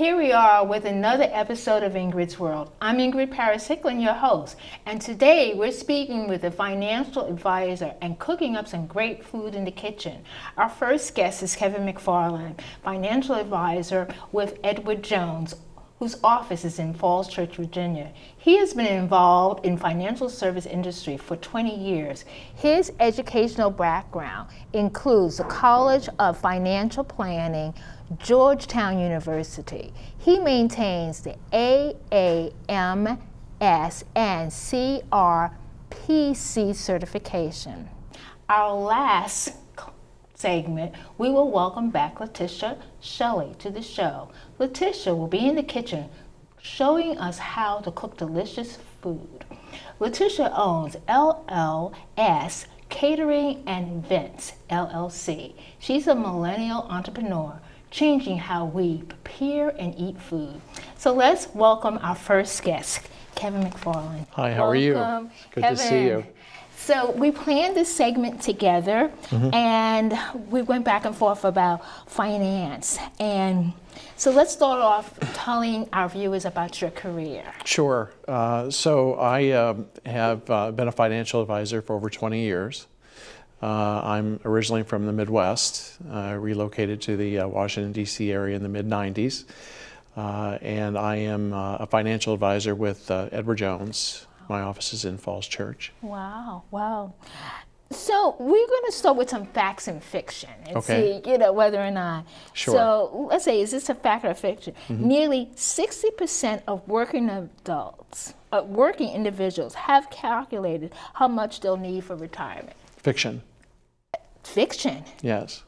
Here we are with another episode of Ingrid's World. I'm Ingrid Paris-Hicklin, your host, and today we're speaking with a financial advisor and cooking up some great food in the kitchen. Our first guest is Kevin McFarland, financial advisor with Edward Jones, whose office is in Falls Church, Virginia. He has been involved in financial service industry for 20 years. His educational background includes the College of Financial Planning, Georgetown University. He maintains the AAMS and CRPC certification. Our last segment, we will welcome back Litisia Shelley to the show. Litisia will be in the kitchen showing us how to cook delicious food. Litisia owns LLS Catering and Events, LLC. She's a millennial entrepreneur, changing how we prepare and eat food. So let's welcome our first guest, Kevin McFarland. Hi, how are you? Good Kevin. to see you. So we planned this segment together, and we went back and forth about finance. And so let's start off telling our viewers about your career. Sure. So I have been a financial advisor for over 20 years. I'm originally from the Midwest, relocated to the Washington, D.C. area in the mid-90s. And I am a financial advisor with Edward Jones. My office is in Falls Church. Wow, wow. So we're going to start with some facts and fiction and see, whether or not. Sure. So let's say, is this a fact or fiction? Nearly 60% of working adults, working individuals have calculated how much they'll need for retirement. Fiction. Fiction? Yes.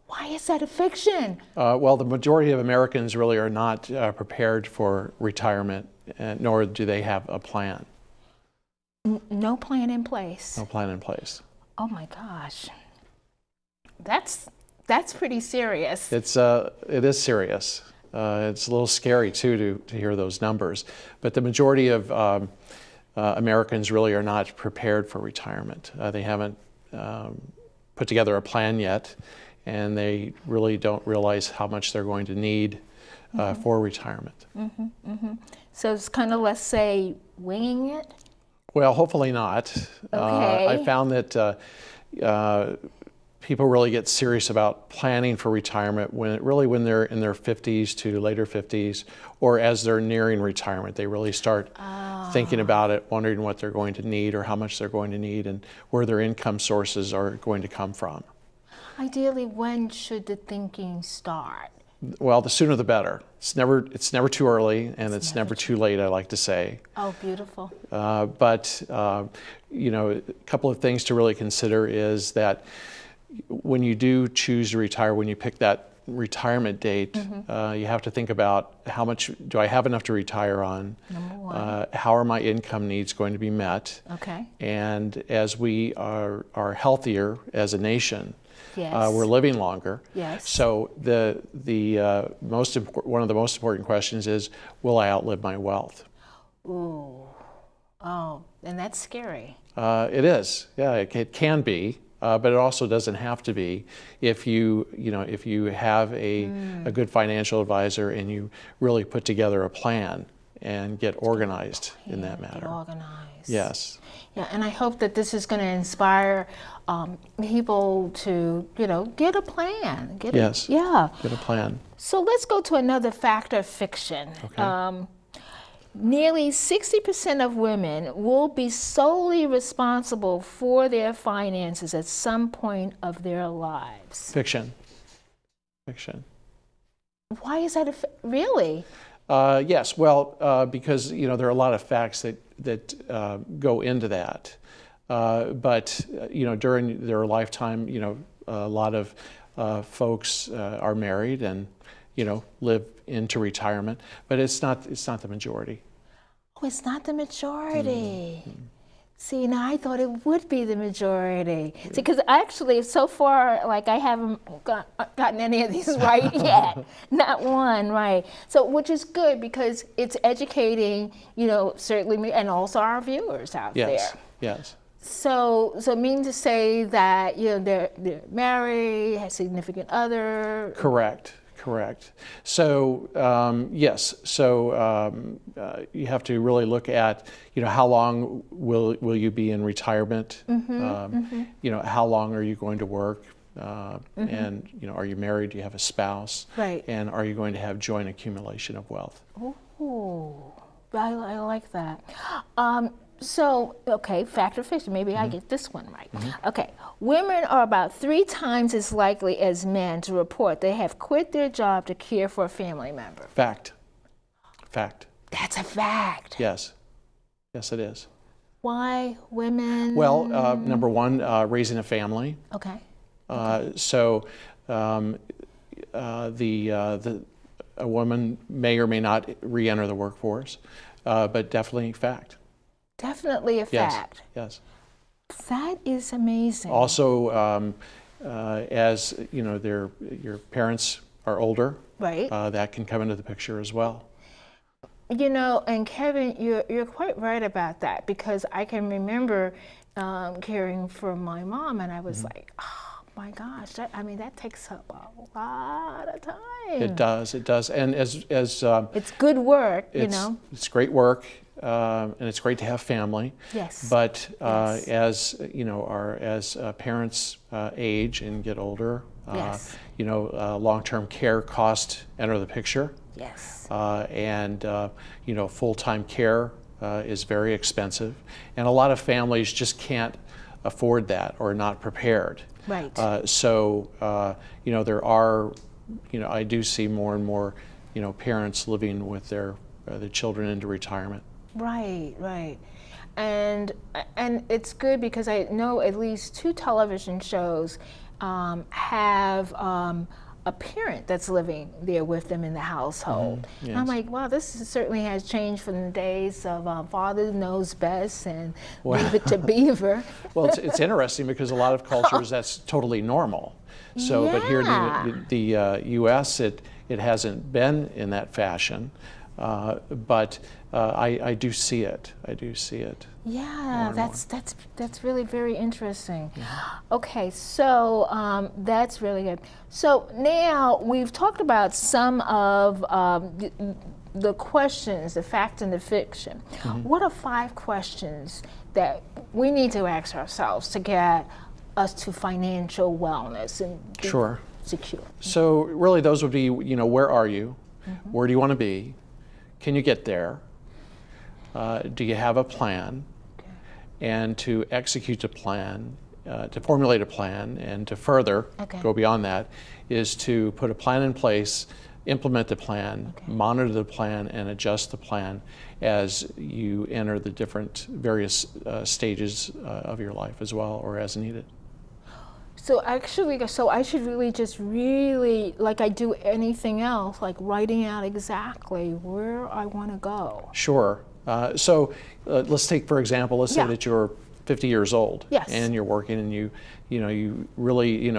Why is that a fiction? Well, the majority of Americans really are not prepared for retirement, nor do they have a plan. No plan in place. No plan in place. Oh my gosh, that's pretty serious. It is serious. It's a little scary too to hear those numbers, but the majority of Americans really are not prepared for retirement. They haven't put together a plan yet, and they really don't realize how much they're going to need for retirement. So it's kind of, let's say, winging it? Well, hopefully not. Okay. I found that people really get serious about planning for retirement when they're in their 50s to later 50s, or as they're nearing retirement. They really start thinking about it, wondering what they're going to need or how much they're going to need and where their income sources are going to come from. Ideally, when should the thinking start? Well, the sooner the better. It's never too early, and it's never too late, I like to say. Oh, beautiful. But a couple of things to really consider is that when you do choose to retire, when you pick that retirement date, you have to think about how much do I have enough to retire on? Number one. How are my income needs going to be met? Okay. And as we are healthier as a nation, yes. We're living longer. Yes. So one of the most important questions is, will I outlive my wealth? Ooh. Oh, and that's scary. It is. Yeah, it can be. But it also doesn't have to be if you have a good financial advisor and you really put together a plan and get organized in that matter. Get organized. Yes. Yeah, and I hope that this is going to inspire people to, get a plan. Get a plan. So let's go to another fact or fiction. Okay. Nearly 60% of women will be solely responsible for their finances at some point of their lives. Fiction. Fiction. Why is that really? Yes, well, because there are a lot of facts that go into that. But during their lifetime, a lot of folks are married and live into retirement, but it's not the majority. Oh, it's not the majority. See, now I thought it would be the majority. See, because actually, so far, I haven't gotten any of these right yet. Not one, right? So, which is good because it's educating, certainly me and also our viewers out there. Yes. So mean to say that they're married, have significant other. Correct. Correct. So yes, so you have to really look at, how long will you be in retirement? How long are you going to work? And are you married? Do you have a spouse? Right. And are you going to have joint accumulation of wealth? Oh, I like that. So, okay, fact or fiction, maybe I get this one right. Okay, women are about 3 times as likely as men to report they have quit their job to care for a family member. Fact. That's a fact. Yes. Yes, it is. Why women? Well, number one, raising a family. Okay. So a woman may or may not re-enter the workforce, but definitely fact. Definitely a fact. Yes. That is amazing. Also, as your parents are older, right. That can come into the picture as well. And Kevin, you're quite right about that, because I can remember caring for my mom, and I was like, oh my gosh, that takes up a lot of time. It does, and as it's good work, It's great work, and it's great to have family. Yes. But yes. as parents age and get older, yes. Long-term care costs enter the picture. Yes. And full-time care is very expensive, and a lot of families just can't afford that or are not prepared. Right. So there are, I do see more and more, parents living with their children into retirement. Right. And it's good, because I know at least 2 television shows have a parent that's living there with them in the household. Yes. And I'm like, wow, this certainly has changed from the days of father knows best and leave it to Beaver. Well, it's interesting, because a lot of cultures that's totally normal. So, but here in the U.S., it hasn't been in that fashion. But I do see it. Yeah, that's really very interesting. Okay, so that's really good. So now we've talked about some of the questions, the fact and the fiction. What are 5 questions that we need to ask ourselves to get us to financial wellness and be secure? So really, those would be, where are you? Where do you want to be? Can you get there? Do you have a plan? Okay. And to execute a plan, to formulate a plan, and to further go beyond that, is to put a plan in place, implement the plan, monitor the plan, and adjust the plan as you enter the different various stages of your life as well, or as needed. So I should really, like I do anything else, like writing out exactly where I want to go. Sure. So let's take, for example, let's say that you're 50 years old. Yes. And you're working, and you really,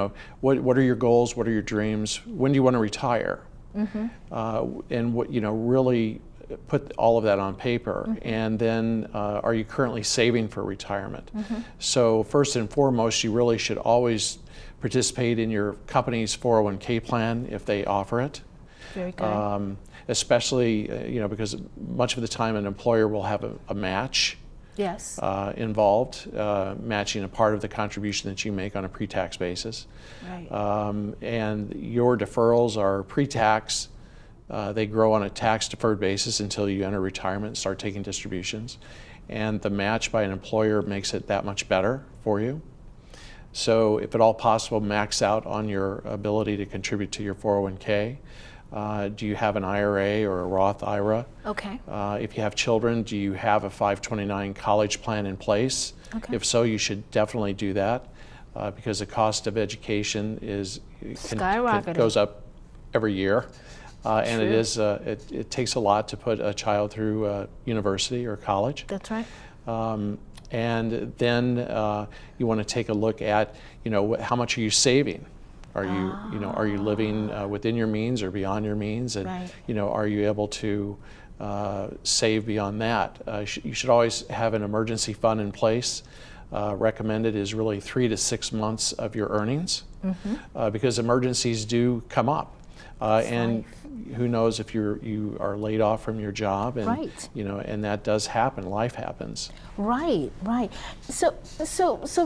what are your goals? What are your dreams? When do you want to retire? And what, really put all of that on paper. And then are you currently saving for retirement? So first and foremost, you really should always participate in your company's 401k plan if they offer it. Very good. Especially, because much of the time an employer will have a match involved, matching a part of the contribution that you make on a pre-tax basis. Right. And your deferrals are pre-tax. They grow on a tax-deferred basis until you enter retirement and start taking distributions. And the match by an employer makes it that much better for you. So if at all possible, max out on your ability to contribute to your 401k. Do you have an IRA or a Roth IRA? Okay. If you have children, do you have a 529 college plan in place? Okay. If so, you should definitely do that, because the cost of education goes up every year. And it is it takes a lot to put a child through university or college. That's right. And then you want to take a look at, how much are you saving? Are you living within your means or beyond your means? And are you able to save beyond that? You should always have an emergency fund in place. Recommended is really 3 to 6 months of your earnings, because emergencies do come up. and who knows if you are laid off from your job, and Right. and that does happen. Life happens. Right, right. So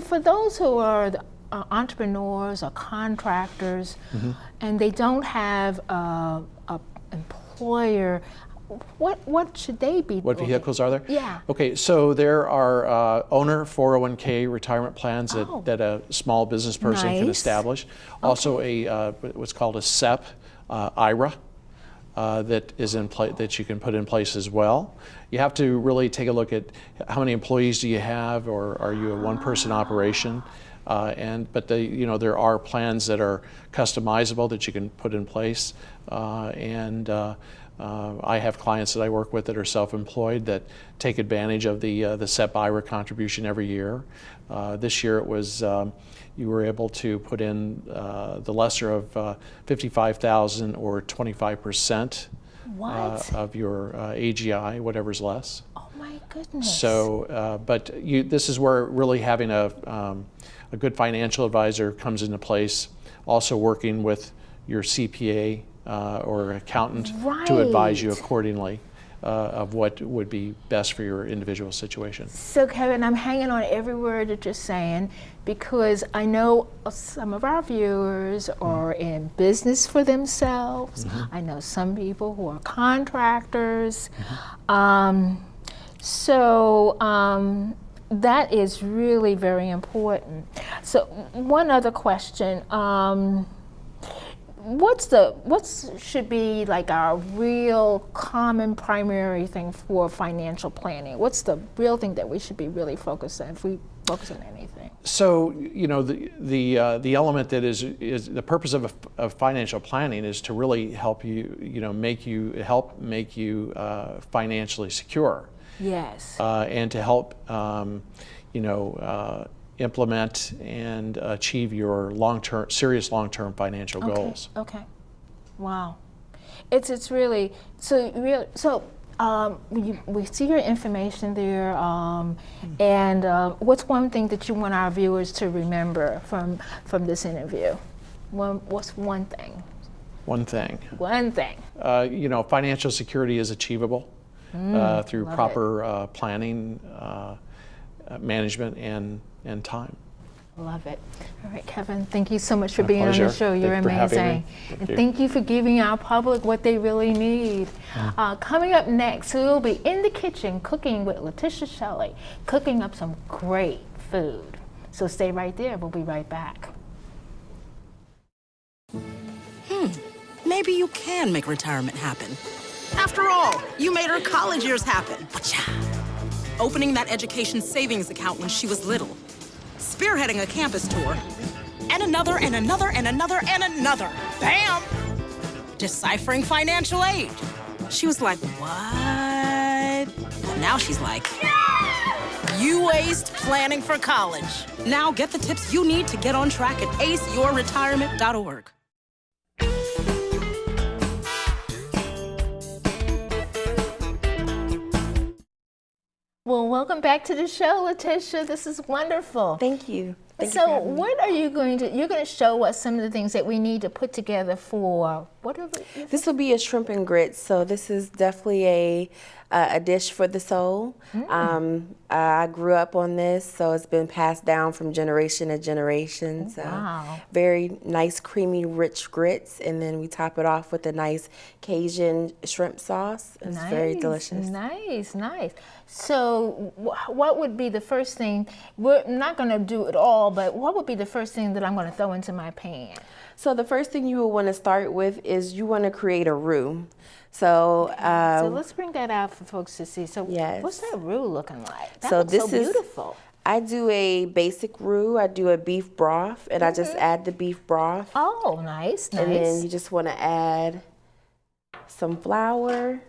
for those who are entrepreneurs or contractors, and they don't have a employer, what should they be? What vehicles are there? Yeah. Okay, so there are owner 401k retirement plans that a small business person can Nice. establish. Also a what's called a SEP IRA. That is in place that you can put in place as well. You have to really take a look at how many employees do you have, or are you a one-person operation? But there are plans that are customizable that you can put in place. I have clients that I work with that are self-employed that take advantage of the SEP IRA contribution every year. This year it was you were able to put in the lesser of $55,000 or 25% of your AGI, whatever's less. Oh my goodness. So, this is where really having a good financial advisor comes into place. Also working with your CPA or accountant to advise you accordingly of what would be best for your individual situation. So Kevin, I'm hanging on every word that you're saying, because I know some of our viewers are in business for themselves. I know some people who are contractors. That is really very important. So one other question. What should be like our real common primary thing for financial planning? What's the real thing that we should be really focused on if we focus on anything? So the element that is the purpose of financial planning is to really help you make you financially secure. Yes. And to help implement and achieve your serious long-term financial goals. Okay. Wow. It's really we see your information there, and what's one thing that you want our viewers to remember from this interview? What's one thing? One thing. One thing. Financial security is achievable through proper planning, management, and time. Love it. All right, Kevin, thank you so much for My being pleasure. on the show. You're Thank you for having amazing. me. And thank you for giving our public what they really need. Coming up next, we'll be in the kitchen cooking with Litisia Shelley, cooking up some great food. So stay right there. We'll be right back. Maybe you can make retirement happen. After all, you made her college years happen. Opening that education savings account when she was little. Spearheading a campus tour. And another, and another, and another, and another. Bam! Deciphering financial aid. She was like, what? But now she's like, you aced planning for college. Now get the tips you need to get on track at aceyourretirement.org. Well, welcome back to the show, Litisia. This is wonderful. Thank you. Thank you So for having me. what are you going to, you're going to show us some of the things that we need to put together for, This will be a shrimp and grits, so this is definitely a dish for the soul. I grew up on this, so it's been passed down from generation to generation. So wow. very nice, creamy, rich grits, and then we top it off with a nice Cajun shrimp sauce. It's very delicious. Nice, nice. So what would be the first thing, we're not going to do it all, but what would be the first thing that I'm going to throw into my pan? So the first thing you will want to start with is you want to create a roux. So, So let's bring that out for folks to see. So yes. what's that roux looking like? That So looks this so is beautiful. I do a basic roux. I do a beef broth, and I just add the beef broth. Oh, nice, nice. And then you just want to add some flour.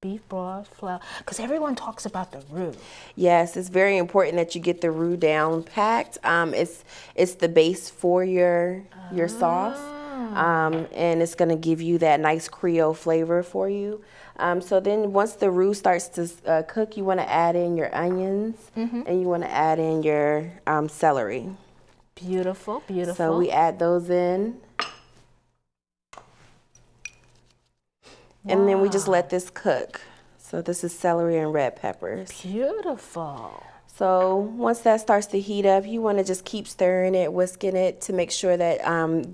Beef broth, flour, because everyone talks about the roux. Yes, it's very important that you get the roux down packed. It's the base for your sauce, and it's going to give you that nice Creole flavor for you. So then once the roux starts to cook, you want to add in your onions, and you want to add in your celery. Beautiful, beautiful. So we add those in. And then we just let this cook. So this is celery and red peppers. Beautiful. So once that starts to heat up, you want to just keep stirring it, whisking it to make sure that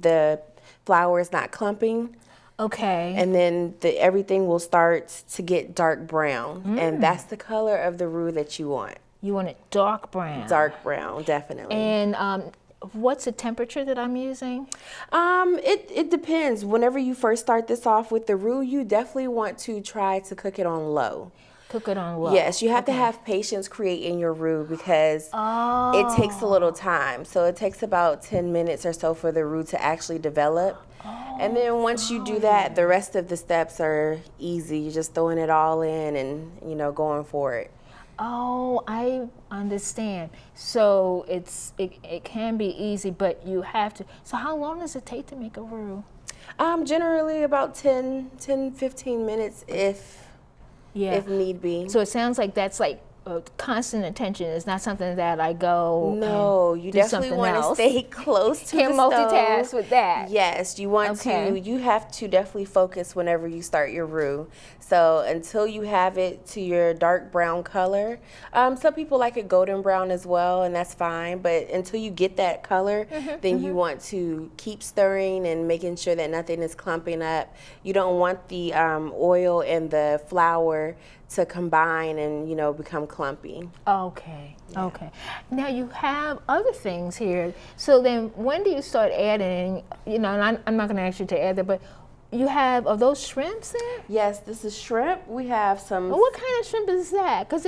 the flour is not clumping. Okay. And then everything will start to get dark brown. And that's the color of the roux that you want. You want it dark brown. Dark brown, definitely. And what's the temperature that I'm using? It depends. Whenever you first start this off with the roux, you definitely want to try to cook it on low. Cook it on low. Yes, you have to have patience creating your roux because it takes a little time. So it takes about 10 minutes or so for the roux to actually develop. And then once you do that, the rest of the steps are easy. You're just throwing it all in and, going for it. Oh, I understand. So it can be easy, but you have to. So how long does it take to make a roux? Generally about 10, 15 minutes if need be. So it sounds like that's like constant attention. It's not something that I go. No, you definitely want to stay close to Can't the multitask stove. with that. Yes, you want to. You have to definitely focus whenever you start your roux. So until you have it to your dark brown color, some people like it golden brown as well, and that's fine. But until you get that color, then you want to keep stirring and making sure that nothing is clumping up. You don't want the oil and the flour to combine and become clumpy. Okay. Yeah. Okay. Now you have other things here. So then, when do you start adding? And I'm not going to ask you to add that, but you have, are those shrimps there? Yes, this is shrimp. We have some. Well, what kind of shrimp is that? Because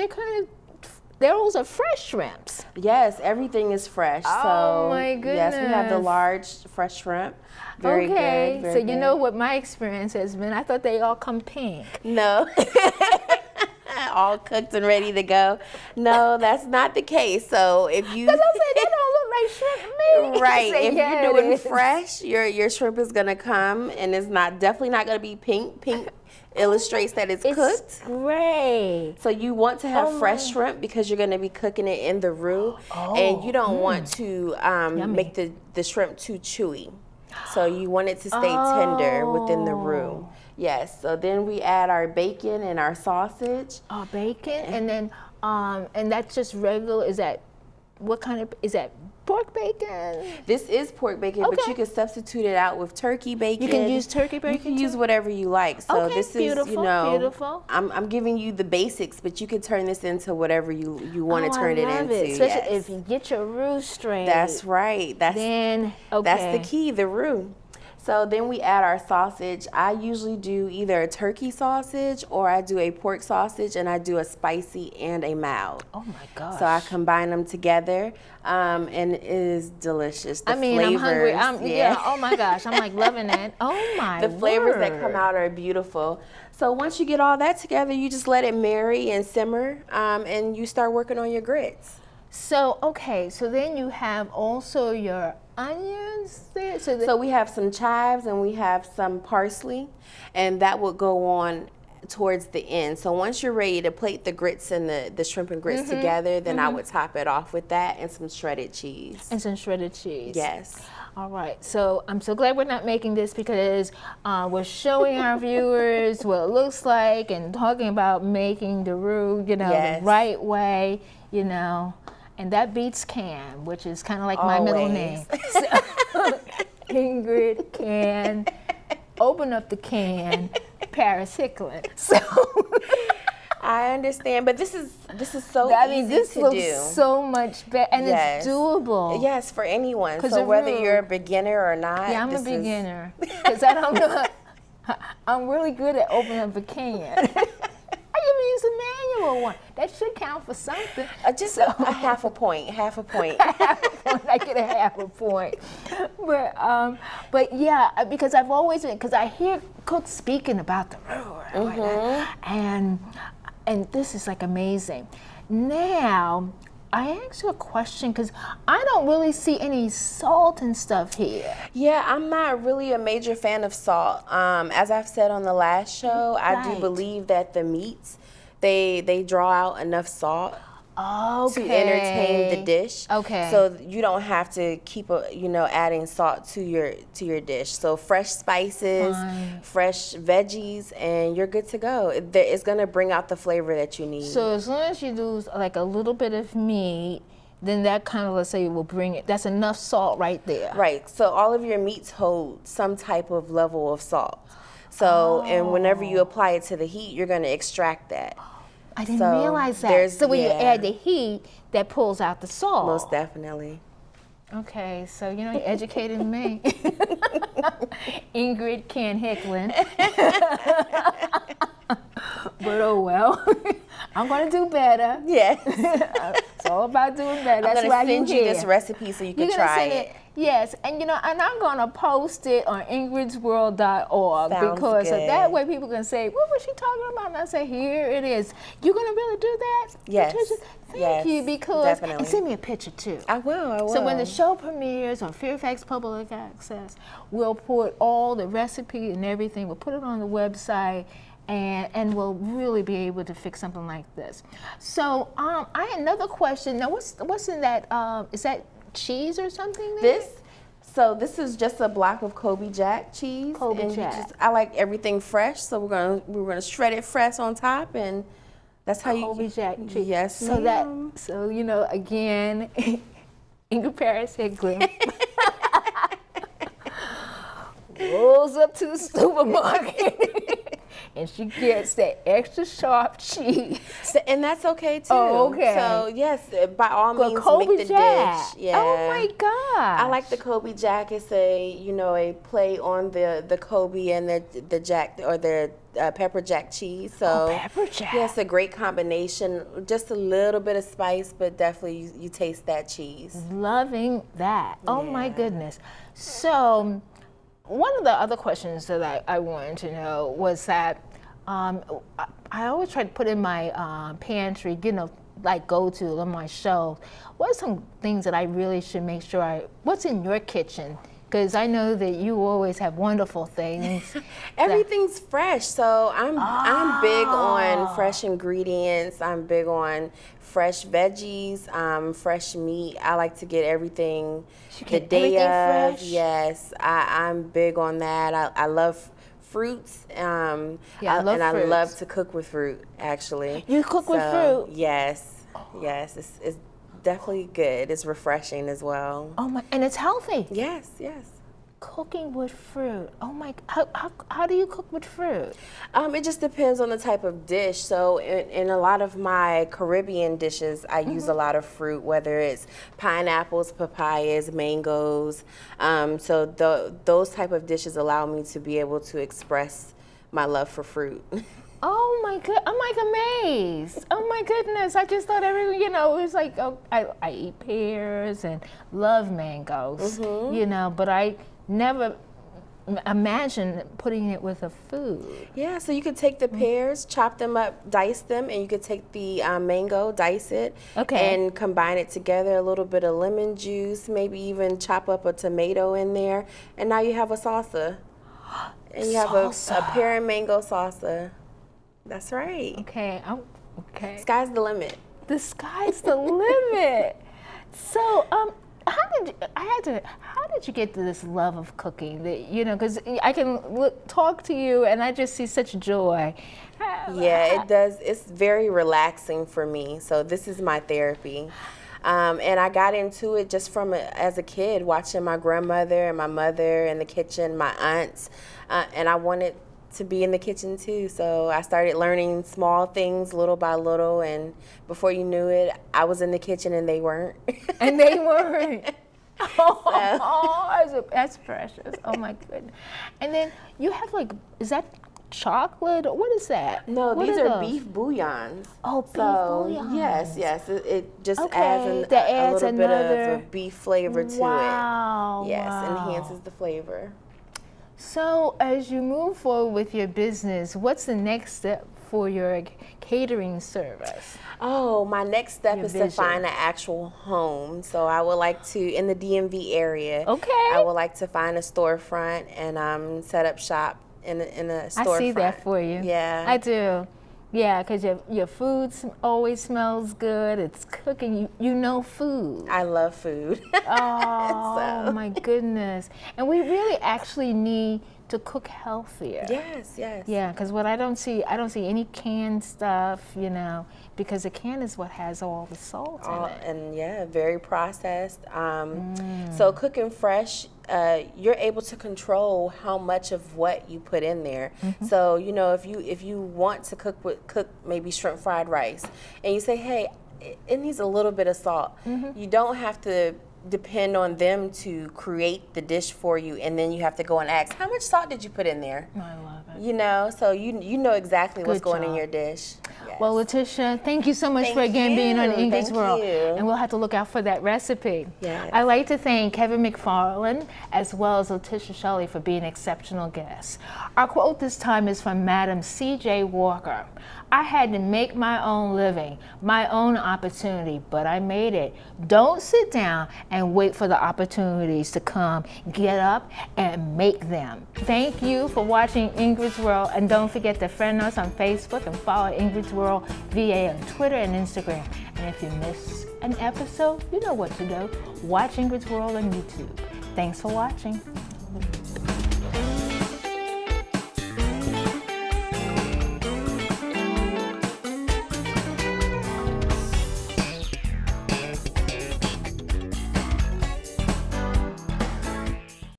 those are fresh shrimps. Yes, everything is fresh. Oh my goodness. Yes, we have the large fresh shrimp. Very good. Very so good. you know what my experience has been? I thought they all come pink. No. All cooked and ready to go. No, that's not the case. So if you, because I said they don't look like shrimp to me. Right. Say, if yeah, you're doing fresh, your shrimp is gonna come and it's definitely not gonna be pink. Pink illustrates that it's cooked. It's great. So you want to have fresh shrimp because you're gonna be cooking it in the roux, and you don't want to make the shrimp too chewy. So you want it to stay tender within the roux. Yes, so then we add our bacon and our sausage. Bacon, and then, and that's just regular, is that pork bacon? This is pork bacon, but you can substitute it out with turkey bacon. You can use turkey bacon. You can use whatever you like. So this is, beautiful. I'm giving you the basics, but you can turn this into whatever you want to turn it into. Especially if you get your roux straight. That's right. That's the key, the roux. So then we add our sausage. I usually do either a turkey sausage or I do a pork sausage, and I do a spicy and a mild. Oh my gosh. So I combine them together, and it is delicious. I'm hungry. Oh my gosh, I'm like loving it. Oh my The flavors that come out are beautiful. So once you get all that together, you just let it marry and simmer, and you start working on your grits. So then you have also your onions there. So we have some chives and we have some parsley, and that will go on towards the end. So once you're ready to plate the grits and the shrimp and grits together, then I would top it off with that and some shredded cheese. Yes. All right, so I'm so glad we're not making this because we're showing our viewers what it looks like and talking about making the roux, the right way, And that beats Can, which is kind of like my middle name. So, Ingrid Can, open up the can, Paris Hicklin. So I understand, but this is so easy this to looks do. So much better, and it's doable. Yes, for anyone. So whether you're a beginner or not. Yeah, I'm a beginner because I don't know. I'm really good at opening up a can. I even use a manual one. That should count for something. Just a half a point. Half a point. I get a half a point. But yeah, because I've always been, because I hear cooks speaking about the roux, and this is like amazing. Now, I asked you a question because I don't really see any salt and stuff here. Yeah, I'm not really a major fan of salt. As I've said on the last show, I do believe that the meats, they draw out enough salt Okay. to entertain the dish. Okay. So you don't have to keep adding salt to your dish. So fresh spices, fresh veggies, and you're good to go. It's gonna bring out the flavor that you need. So as long as you do like a little bit of meat, then that kind of, let's say, will bring it. That's enough salt right there. Right. So all of your meats hold some type of level of salt. So and whenever you apply it to the heat, you're gonna extract that. I didn't So realize that. So when you yeah. add the heat, that pulls out the salt. Most definitely. Okay, so you educated me. Ingrid can't heckling. But oh well. I'm gonna do better. Yes. It's all about doing better. I'm That's why gonna send you here. this recipe so you can You're gonna try send it. Yes, and and I'm gonna post it on ingridsworld.org Sounds because good. that way people can say, "What was she talking about?" And I say, "Here it is." You're gonna really do that? Yes. Patricia? Thank Yes, you, because definitely. and send me a picture too. I will. So when the show premieres on Fairfax Public Access, we'll put all the recipe and everything. We'll put it on the website, and we'll really be able to fix something like this. So I had another question. Now, what's in that? Is that cheese or something there? This is just a block of Kobe Jack cheese. Kobe and Jack. I like everything fresh, so we're gonna shred it fresh on top, and that's how Kobe Jack cheese. Yes, So ma'am. again, Ingrid Paris Hickling rolls up to the supermarket and she gets that extra sharp cheese. And that's okay too. Oh, okay. So yes, by all But means, Kobe make the Jack. dish. Yeah. Oh my God. I like the Kobe Jack. It's a play on the Kobe and the Jack or the pepper Jack cheese. So pepper Jack. Yeah, it's a great combination. Just a little bit of spice, but definitely you taste that cheese. Loving that. Oh my Yeah. goodness. So one of the other questions that I wanted to know was that I always try to put in my pantry, like go to on my shelves. What are some things that I really should make sure what's in your kitchen? Because I know that you always have wonderful things. Everything's fresh, so I'm big on fresh ingredients. I'm big on fresh veggies, fresh meat. I like to get everything the day of. Fresh? Yes, I'm big on that. I love fruits. I love I fruits. love to cook with fruit. Actually, You cook with fruit? Yes, yes. It's definitely good. It's refreshing as well. Oh my, and it's healthy. Yes, yes. Cooking with fruit. Oh my, how do you cook with fruit? It just depends on the type of dish. So in a lot of my Caribbean dishes, I use a lot of fruit, whether it's pineapples, papayas, mangoes. Those type of dishes allow me to be able to express my love for fruit. Oh my god, I'm like amazed. Oh my goodness, I just thought everything, it was like, I eat pears and love mangoes, but I never imagined putting it with a food. Yeah, so you could take the pears, chop them up, dice them, and you could take the mango, dice it, and combine it together, a little bit of lemon juice, maybe even chop up a tomato in there, and now you have a salsa. And you have a pear and mango salsa. That's right. Okay, okay. Sky's the limit. The sky's the limit. So, how did you get to this love of cooking? Because I can talk to you and I just see such joy. Yeah, it does. It's very relaxing for me. So this is my therapy. And I got into it just as a kid, watching my grandmother and my mother in the kitchen, my aunts, and I wanted to be in the kitchen too. So I started learning small things little by little, and before you knew it, I was in the kitchen and they weren't. And they weren't. That's precious. Oh my goodness. And then you have is that chocolate or what is that? No, what these are those? beef bouillons. Oh, beef bouillons. Yes. It just Okay, adds that a adds little bit another- of a beef flavor to Wow. it. Yes, wow. enhances the flavor. So as you move forward with your business, what's the next step for your catering service? Oh, my next step Your is vision. to find an actual home. So I would like to, in the DMV area, Okay. I would like to find a storefront and set up shop in a storefront. I see that for you. Yeah. I do. Yeah, because your food always smells good. It's cooking. You know food. I love food. Oh, my goodness. And we really actually need to cook healthier. Yes, yes. Yeah, because what I don't see any canned stuff, you know, because the can is what has all the salt in it. And yeah, very processed. So cooking fresh, you're able to control how much of what you put in there. So you know, if you want to cook maybe shrimp fried rice, and you say, hey, it needs a little bit of salt. You don't have to depend on them to create the dish for you, and then you have to go and ask, how much salt did you put in there? I love it. You know, so you know exactly what's Good going in job. your dish. Yes. Well, Litisia, thank you so much Thank for again being on you. Ingrid's Thank World. you. And we'll have to look out for that recipe. Yes. I'd like to thank Kevin McFarland as well as Litisia Shelley for being exceptional guests. Our quote this time is from Madam C.J. Walker. I had to make my own living, my own opportunity, but I made it. Don't sit down and wait for the opportunities to come. Get up and make them. Thank you for watching Ingrid's World, and don't forget to friend us on Facebook and follow Ingrid's World VA on Twitter and Instagram. And if you miss an episode, you know what to do. Watch Ingrid's World on YouTube. Thanks for watching.